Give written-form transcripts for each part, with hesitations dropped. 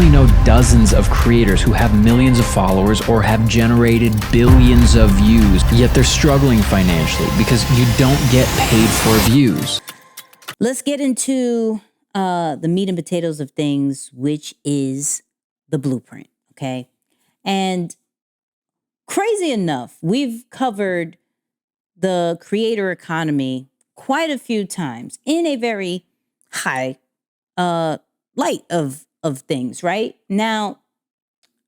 personally know dozens of creators who have millions of followers or have generated billions of views, yet they're struggling financially because you don't get paid for views. Let's get into the meat and potatoes of things, which is the blueprint, okay? And crazy enough, we've covered the creator economy quite a few times in a very high light of things, right? Now,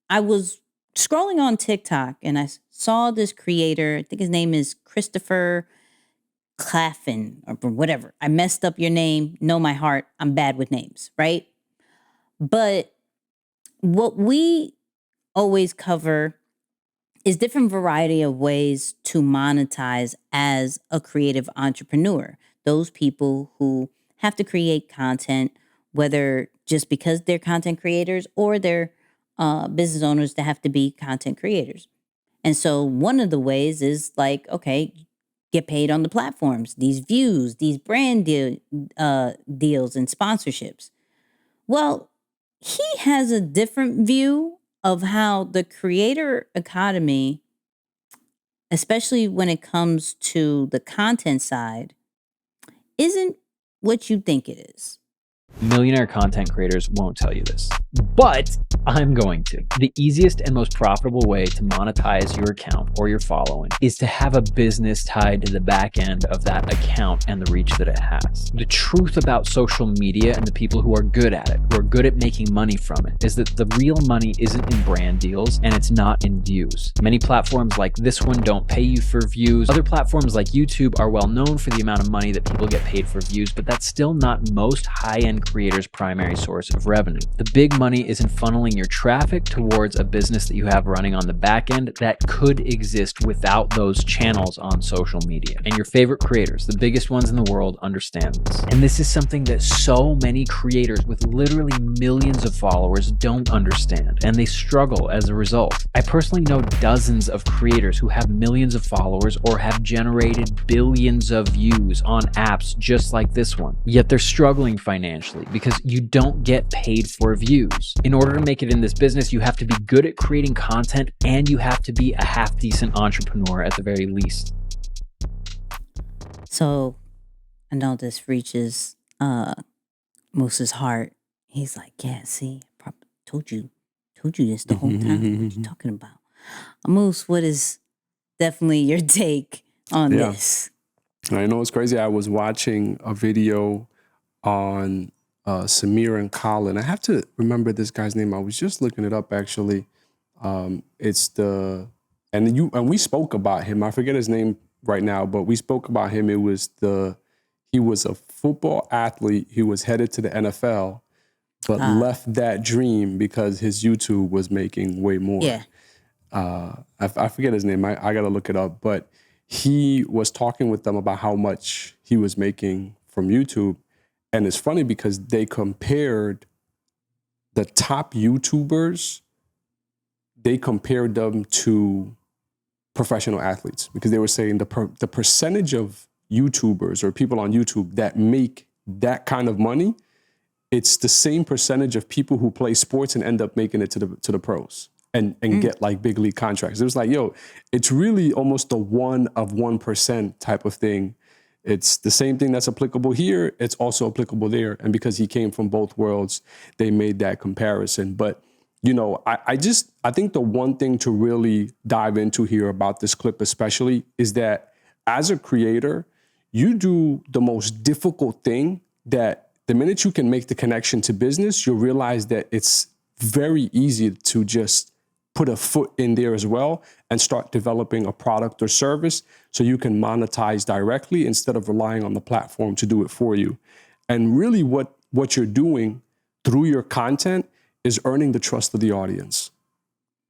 I was scrolling on TikTok and I saw this creator, I think his name is Christopher Claffin or whatever. I messed up your name. Know my heart. I'm bad with names, right? But what we always cover is different variety of ways to monetize as a creative entrepreneur. Those people who have to create content, whether just because they're content creators or they're business owners that have to be content creators. And so one of the ways is like, okay, get paid on the platforms, these views, these brand deals and sponsorships. Well, he has a different view of how the creator economy, especially when it comes to the content side, isn't what you think it is. Millionaire content creators won't tell you this, but I'm going to. The easiest and most profitable way to monetize your account or your following is to have a business tied to the back end of that account and the reach that it has. The truth about social media and the people who are good at it, who are good at making money from it, is that the real money isn't in brand deals and it's not in views. Many platforms like this one don't pay you for views. Other platforms like YouTube are well known for the amount of money that people get paid for views, but that's still not most high-end creators' primary source of revenue. The big money is in funneling your traffic towards a business that you have running on the back end that could exist without those channels on social media. And your favorite creators, the biggest ones in the world, understand this. And this is something that so many creators with literally millions of followers don't understand, and they struggle as a result. I personally know dozens of creators who have millions of followers or have generated billions of views on apps just like this one, yet they're struggling financially because you don't get paid for views. In order to make it in this business, you have to be good at creating content and you have to be a half-decent entrepreneur at the very least. So I know this reaches Moose's heart. He's like, yeah, see, told you this the whole time. What you talking about? Moose, what is definitely your take on this? I know it's crazy. I was watching a video on Samir and Colin. I have to remember this guy's name. I was just looking it up actually. And we spoke about him. I forget his name right now, but we spoke about him. He was a football athlete. He was headed to the NFL, but left that dream because his YouTube was making way more. Yeah. I forget his name. I got to look it up, but he was talking with them about how much he was making from YouTube. And it's funny because they compared the top YouTubers, they compared them to professional athletes because they were saying the percentage of YouTubers or people on YouTube that make that kind of money, it's the same percentage of people who play sports and end up making it to the pros and get like big league contracts. It was like, yo, it's really almost the 1 of 1% type of thing. It's the same thing that's applicable here. It's also applicable there. And because he came from both worlds, they made that comparison. But, you know, I think the one thing to really dive into here about this clip especially is that as a creator, you do the most difficult thing that the minute you can make the connection to business, you'll realize that it's very easy to just put a foot in there as well and start developing a product or service so you can monetize directly instead of relying on the platform to do it for you. And really what you're doing through your content is earning the trust of the audience.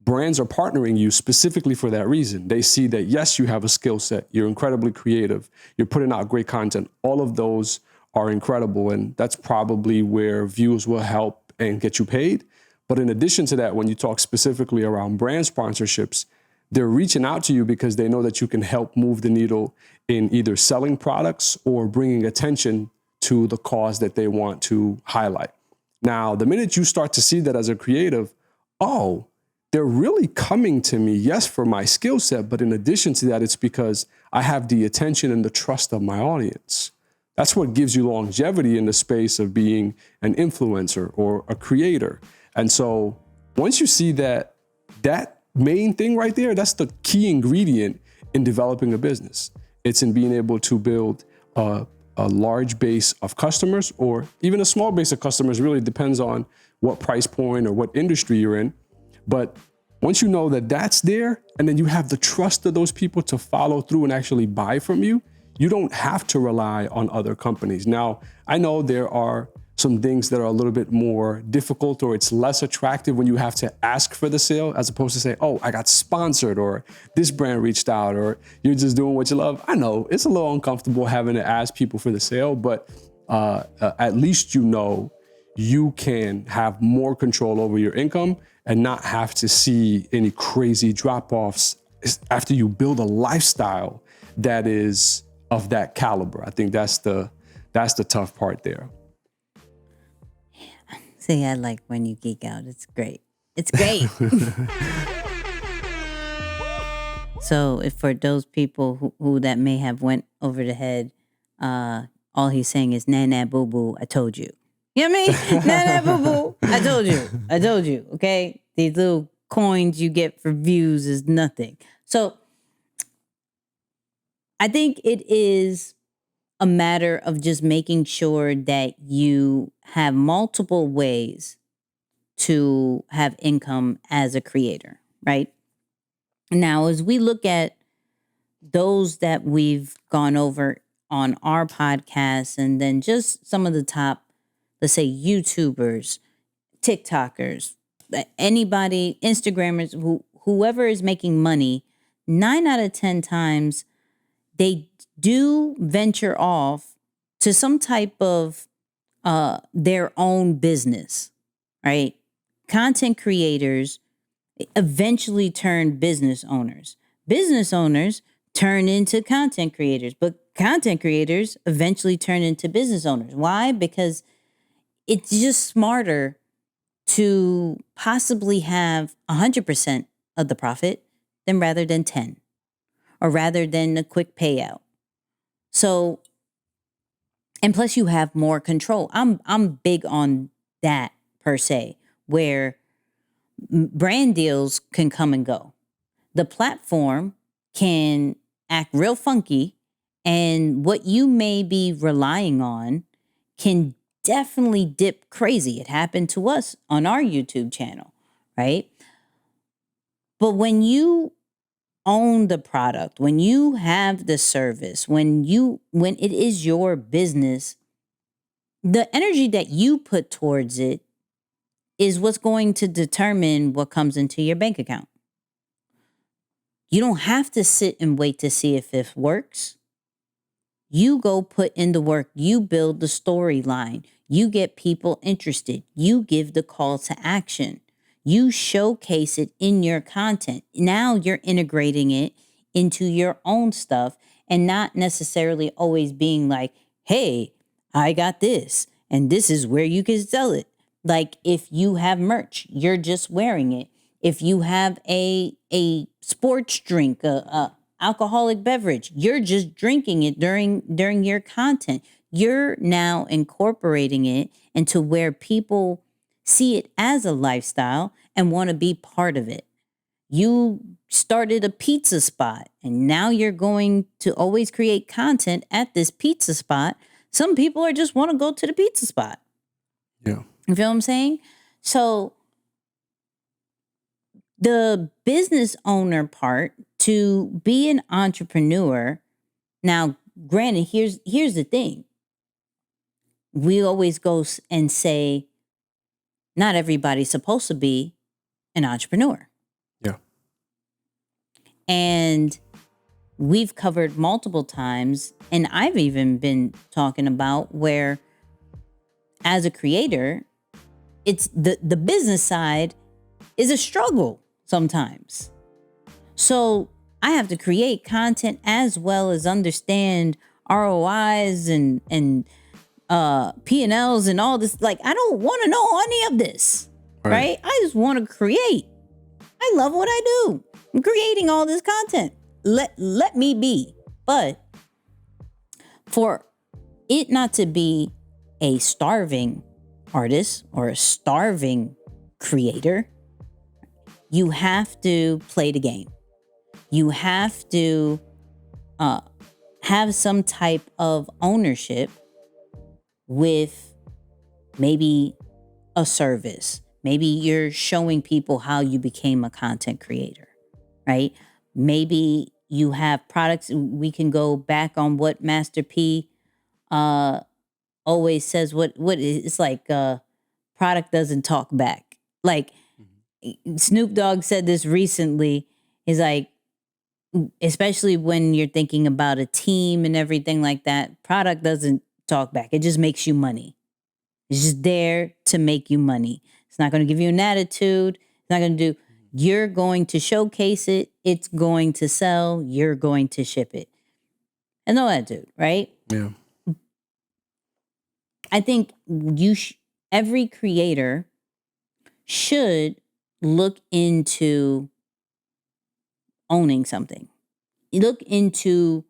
Brands are partnering you specifically for that reason. They see that, yes, you have a skill set, you're incredibly creative, you're putting out great content. All of those are incredible, and that's probably where views will help and get you paid. But in addition to that, when you talk specifically around brand sponsorships, they're reaching out to you because they know that you can help move the needle in either selling products or bringing attention to the cause that they want to highlight. Now, the minute you start to see that as a creative, oh, they're really coming to me, yes, for my skill set, but in addition to that, it's because I have the attention and the trust of my audience. That's what gives you longevity in the space of being an influencer or a creator. And so once you see that main thing right there, that's the key ingredient in developing a business. It's in being able to build a large base of customers, or even a small base of customers. Really depends on what price point or what industry you're in. But once you know that that's there, and then you have the trust of those people to follow through and actually buy from you, you don't have to rely on other companies. Now, I know there are some things that are a little bit more difficult, or it's less attractive when you have to ask for the sale, as opposed to say, oh, I got sponsored, or this brand reached out, or you're just doing what you love. I know it's a little uncomfortable having to ask people for the sale, but at least you know you can have more control over your income and not have to see any crazy drop-offs after you build a lifestyle that is of that caliber. I think that's the tough part there. See, I like when you geek out. It's great. It's great. So if for those people who that may have went over the head, all he's saying is, nah, nah, boo, boo, I told you. You know what I mean? Nah, nah, boo, boo, I told you. I told you, okay? These little coins you get for views is nothing. So I think it is a matter of just making sure that you have multiple ways to have income as a creator, right? Now, as we look at those that we've gone over on our podcast, and then just some of the top, let's say, YouTubers, TikTokers, anybody, Instagrammers, whoever is making money, 9 out of 10 times, they do venture off to some type of their own business, right? Content creators eventually turn business owners. Business owners turn into content creators, but content creators eventually turn into business owners. Why? Because it's just smarter to possibly have 100% of the profit than rather than 10, or rather than a quick payout. So, and plus you have more control. I'm big on that per se, where brand deals can come and go. The platform can act real funky, and what you may be relying on can definitely dip crazy. It happened to us on our YouTube channel, right? But when you own the product, when you have the service, when it is your business, the energy that you put towards it is what's going to determine what comes into your bank account. You don't have to sit and wait to see if it works. You go put in the work. You build the storyline. You get people interested. You give the call to action. You showcase it in your content. Now you're integrating it into your own stuff, and not necessarily always being like, hey, I got this, and this is where you can sell it. Like, if you have merch, you're just wearing it. If you have a sports drink, a alcoholic beverage, you're just drinking it during your content. You're now incorporating it into where people see it as a lifestyle and want to be part of it. You started a pizza spot, and now you're going to always create content at this pizza spot. Some people are just want to go to the pizza spot. Yeah. You feel what I'm saying? So the business owner part, to be an entrepreneur. Now, granted, here's the thing. We always go and say, not everybody's supposed to be an entrepreneur. Yeah. And we've covered multiple times, and I've even been talking about where, as a creator, it's the business side is a struggle sometimes. So I have to create content as well as understand ROIs and P&Ls and all this. Like, I don't want to know any of this, right? I just want to create. I love what I do. I'm creating all this content. Let me be. But for it not to be a starving artist or a starving creator, you have to play the game. You have to have some type of ownership with maybe a service. Maybe you're showing people how you became a content creator, right? Maybe you have products. We can go back on what Master P always says. It's like product doesn't talk back. Like Snoop Dogg said this recently. Is like, especially when you're thinking about a team and everything like that, product doesn't talk back. It just makes you money. It's just there to make you money. It's not going to give you an attitude. It's not going to do, you're going to showcase it. It's going to sell. You're going to ship it. And no attitude, right? Yeah. I think every creator should look into owning something. Look into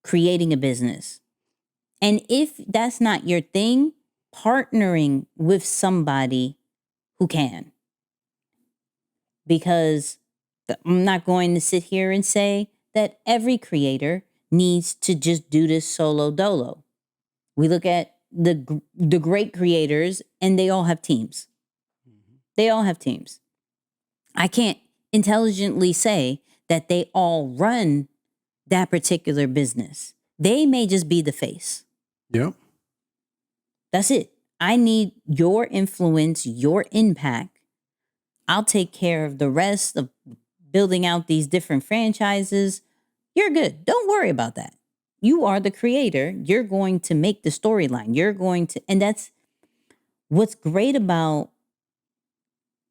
creating a business. And if that's not your thing, partnering with somebody who can. Because I'm not going to sit here and say that every creator needs to just do this solo dolo. We look at the great creators and they all have teams. They all have teams. I can't intelligently say that they all run that particular business. They may just be the face. Yep. That's it. I need your influence, your impact. I'll take care of the rest of building out these different franchises. You're good. Don't worry about that. You are the creator. You're going to make the storyline. You're going to, and that's what's great about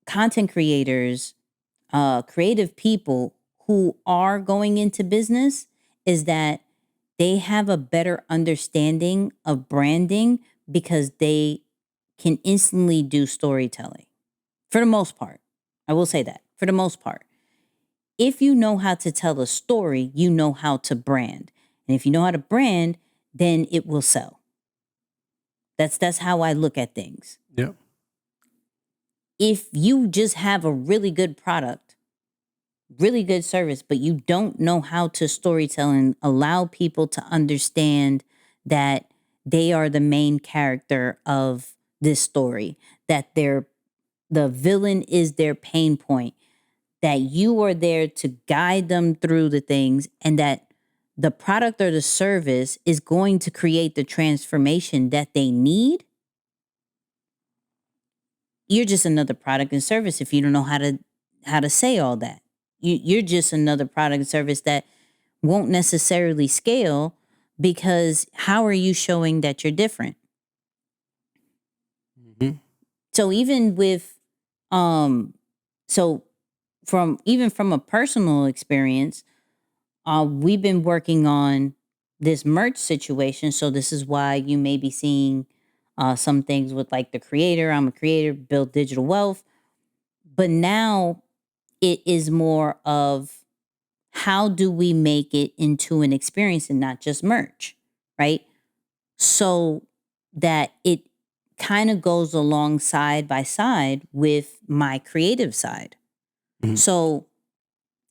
content creators, creative people who are going into business is that they have a better understanding of branding because they can instantly do storytelling. For the most part, I will say that. For the most part, if you know how to tell a story, you know how to brand. And if you know how to brand, then it will sell. That's how I look at things. Yep. If you just have a really good product, really good service, but you don't know how to storytell and allow people to understand that they are the main character of this story, that the villain is their pain point, that you are there to guide them through the things, and that the product or the service is going to create the transformation that they need, you're just another product and service if you don't know how to say all that. You're just another product and service that won't necessarily scale because how are you showing that you're different? Mm-hmm. So even with, from a personal experience, we've been working on this merch situation. So this is why you may be seeing some things with like the creator. I'm a creator, build digital wealth. But now it is more of how do we make it into an experience and not just merch, right? So that it kind of goes along side by side with my creative side. Mm-hmm. So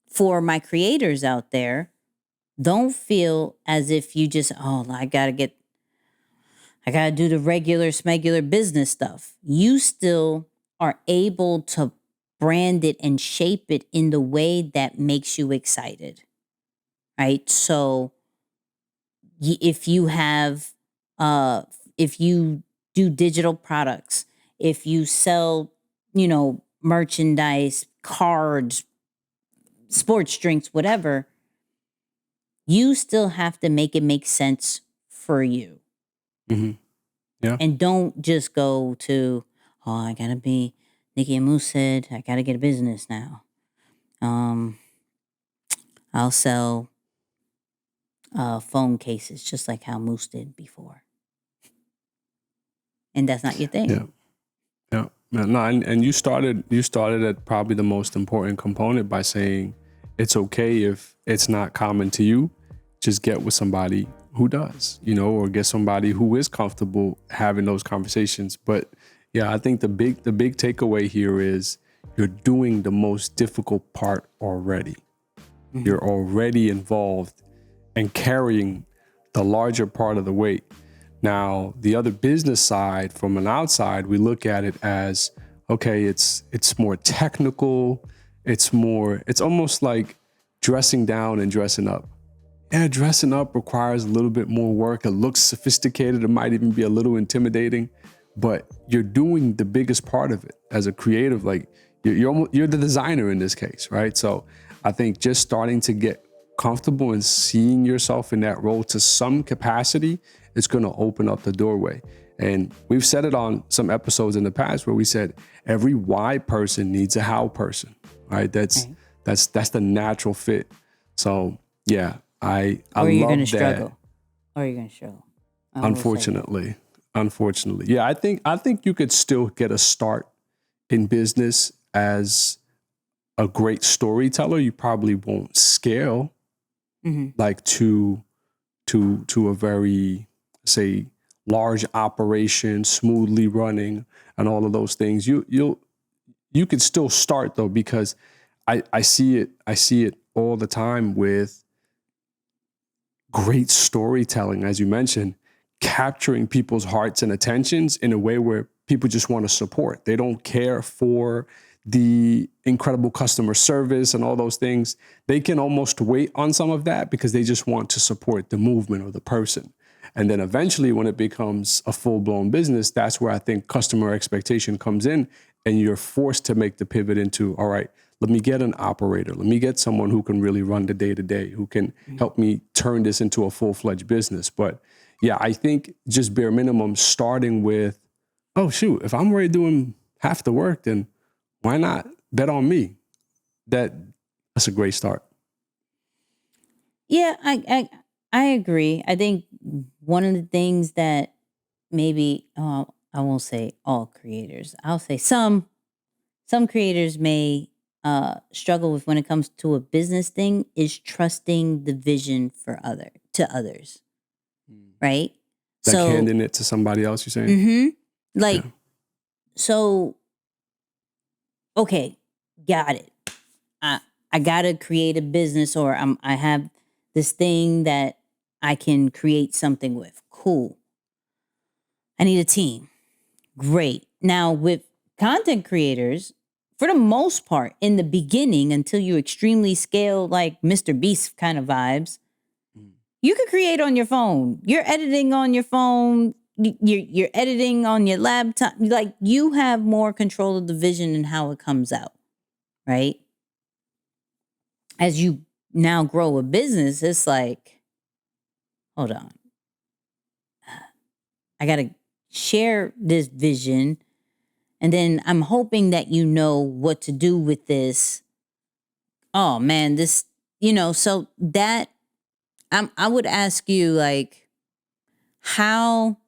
for my creators out there, don't feel as if you just, I gotta do the regular smegular business stuff. You still are able to brand it and shape it in the way that makes you excited, right? So if you have, if you do digital products, if you sell, merchandise, cards, sports drinks, whatever, you still have to make it make sense for you. Mm-hmm. Yeah. And don't just go to, I gotta be Nicky and Moose said, I gotta get a business now. I'll sell phone cases just like how Moose did before. and that's not your thing. Yeah. Yeah. No, and you started at probably the most important component by saying it's okay if it's not common to you. Just get with somebody who does, or get somebody who is comfortable having those conversations. But yeah, I think the big takeaway here is you're doing the most difficult part already. Mm-hmm. You're already involved and carrying the larger part of the weight. Now, the other business side, from an outside, we look at it as, okay, it's more technical. It's almost like dressing down and dressing up. Yeah, dressing up requires a little bit more work. It looks sophisticated. It might even be a little intimidating, but you're doing the biggest part of it as a creative. Like you're the designer in this case, right? So I think just starting to get comfortable and seeing yourself in that role to some capacity, it's going to open up the doorway. And we've said it on some episodes in the past where we said every why person needs a how person, right? That's the natural fit. So yeah, I or you're love gonna that. struggle. Or you're gonna struggle. Unfortunately. Yeah, I think you could still get a start in business as a great storyteller. You probably won't scale like to a very, say, large operation, smoothly running and all of those things. You could still start though, because I see it all the time with great storytelling, as you mentioned, capturing people's hearts and attentions in a way where people just want to support. They don't care for the incredible customer service and all those things. They can almost wait on some of that because they just want to support the movement or the person. And then eventually when it becomes a full-blown business, that's where I think customer expectation comes in and you're forced to make the pivot into, all right, let me get an operator. Let me get someone who can really run the day-to-day, who can help me turn this into a full-fledged business. But yeah, I think just bare minimum starting with, oh, shoot, if I'm already doing half the work, then why not bet on me? That's a great start. Yeah, I agree. I think one of the things that maybe, I won't say all creators, I'll say some creators may struggle with when it comes to a business thing is trusting the vision to others, right? Like handing it to somebody else, you're saying? Mm-hmm. So, okay, got it. I gotta create a business, or I have this thing that I can create something with. Cool. I need a team. Great. Now with content creators, for the most part, in the beginning, until you extremely scale like Mr. Beast kind of vibes, you could create on your phone. You're editing on your phone. You're editing on your laptop. Like you have more control of the vision and how it comes out, right? As you now grow a business, it's like, hold on. I got to share this vision. And then I'm hoping that you know what to do with this. Oh man, this, so that I would ask you like how,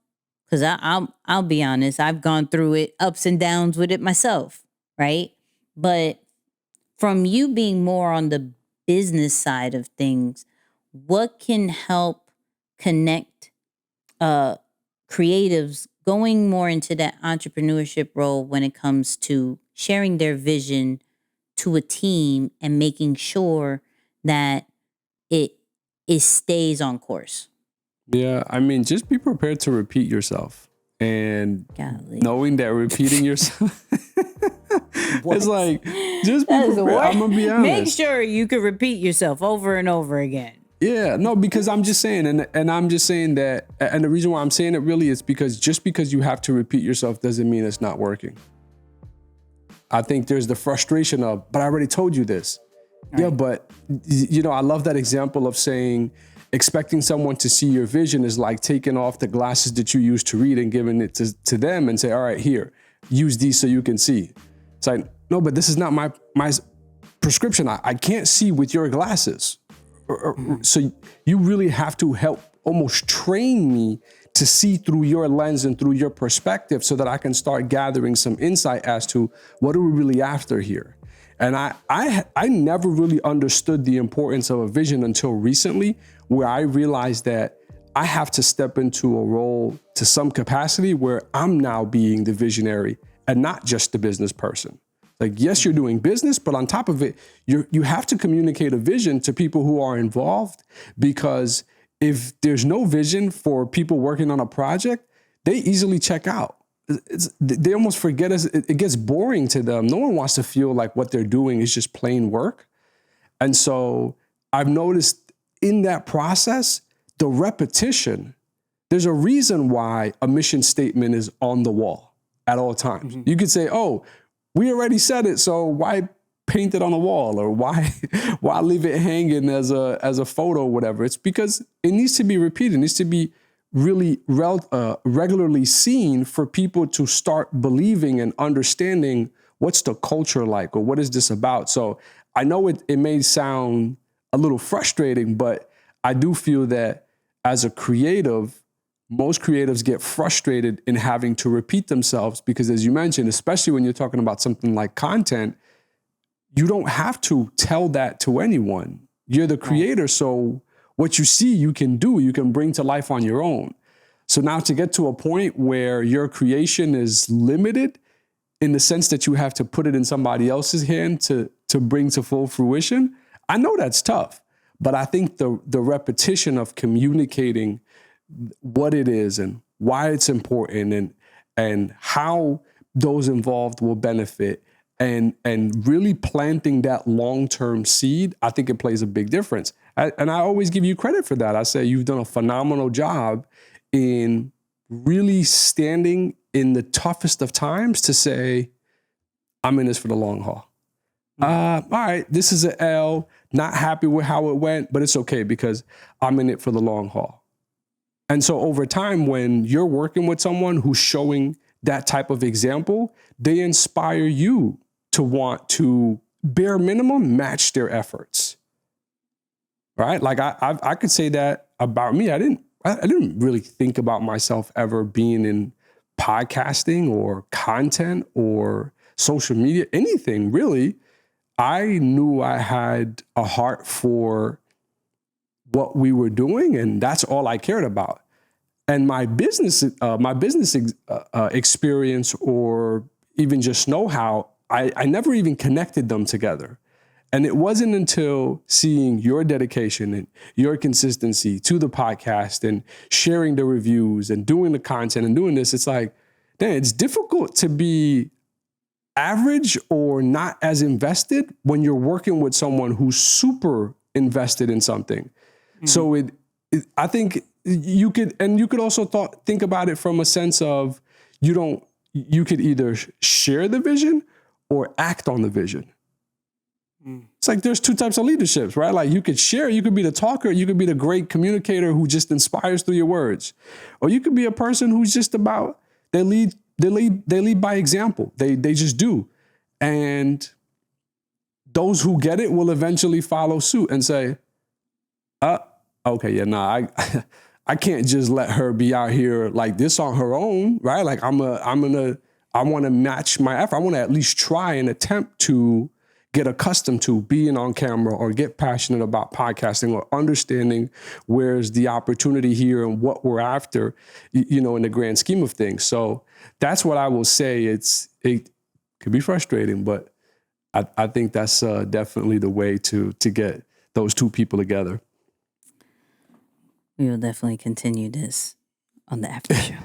because I'll be honest, I've gone through it, ups and downs with it myself, right? But from you being more on the business side of things, what can help connect creatives going more into that entrepreneurship role when it comes to sharing their vision to a team and making sure that it stays on course? Yeah, I mean, just be prepared to repeat yourself. And knowing that repeating yourself, it's like, just be prepared. I'm going to be honest. Make sure you can repeat yourself over and over again. Yeah, no, because I'm just saying, and I'm just saying that, and the reason why I'm saying it really is because just because you have to repeat yourself doesn't mean it's not working. I think there's the frustration of, but I already told you this. Right. Yeah, but I love that example of saying, expecting someone to see your vision is like taking off the glasses that you use to read and giving it to them and say, all right, here, use these so you can see. It's like, no, but this is not my prescription. I can't see with your glasses. So you really have to help almost train me to see through your lens and through your perspective so that I can start gathering some insight as to what are we really after here. And I never really understood the importance of a vision until recently, where I realized that I have to step into a role to some capacity where I'm now being the visionary and not just the business person. Like, yes, you're doing business, but on top of it, you have to communicate a vision to people who are involved, because if there's no vision for people working on a project, they easily check out. They almost forget us. It gets boring to them. No one wants to feel like what they're doing is just plain work. And so I've noticed in that process, the repetition, there's a reason why a mission statement is on the wall at all times. You could say, oh, we already said it, so why paint it on the wall, or why leave it hanging as a photo or whatever? It's because it needs to be repeated. It needs to be really regularly seen for people to start believing and understanding what's the culture like, or what is this about. So I know it may sound a little frustrating, but I do feel that as a creative, most creatives get frustrated in having to repeat themselves, because, as you mentioned, especially when you're talking about something like content, you don't have to tell that to anyone. You're the creator, so what you see, you can do, you can bring to life on your own. So now to get to a point where your creation is limited in the sense that you have to put it in somebody else's hand to bring to full fruition, I know that's tough. But I think the repetition of communicating what it is and why it's important and how those involved will benefit, and really planting that long-term seed, I think it plays a big difference. And I always give you credit for that. I say you've done a phenomenal job in really standing in the toughest of times to say, I'm in this for the long haul. All right, this is an L, not happy with how it went, but it's okay because I'm in it for the long haul. And so over time, when you're working with someone who's showing that type of example, they inspire you to want to, bare minimum, match their efforts. Right? Like I could say that about me. I didn't really think about myself ever being in podcasting or content or social media, anything really. I knew I had a heart for what we were doing, and that's all I cared about. And my business experience, or even just know-how, I never even connected them together. And it wasn't until seeing your dedication and your consistency to the podcast and sharing the reviews and doing the content and doing this, it's like, damn, it's difficult to be average or not as invested when you're working with someone who's super invested in something. Mm-hmm. So I think you could also think about it from a sense of you could either share the vision or act on the vision. It's like there's two types of leaderships, right? Like you could share, you could be the talker, you could be the great communicator who just inspires through your words. Or you could be a person who's just about, they lead by example. They just do. And those who get it will eventually follow suit and say, okay, yeah, nah, I can't just let her be out here like this on her own, right? Like I want to match my effort. I want to at least try and attempt to get accustomed to being on camera, or get passionate about podcasting, or understanding where's the opportunity here and what we're after, in the grand scheme of things. So that's what I will say. It could be frustrating, but I think that's definitely the way to get those two people together. We will definitely continue this on the after show.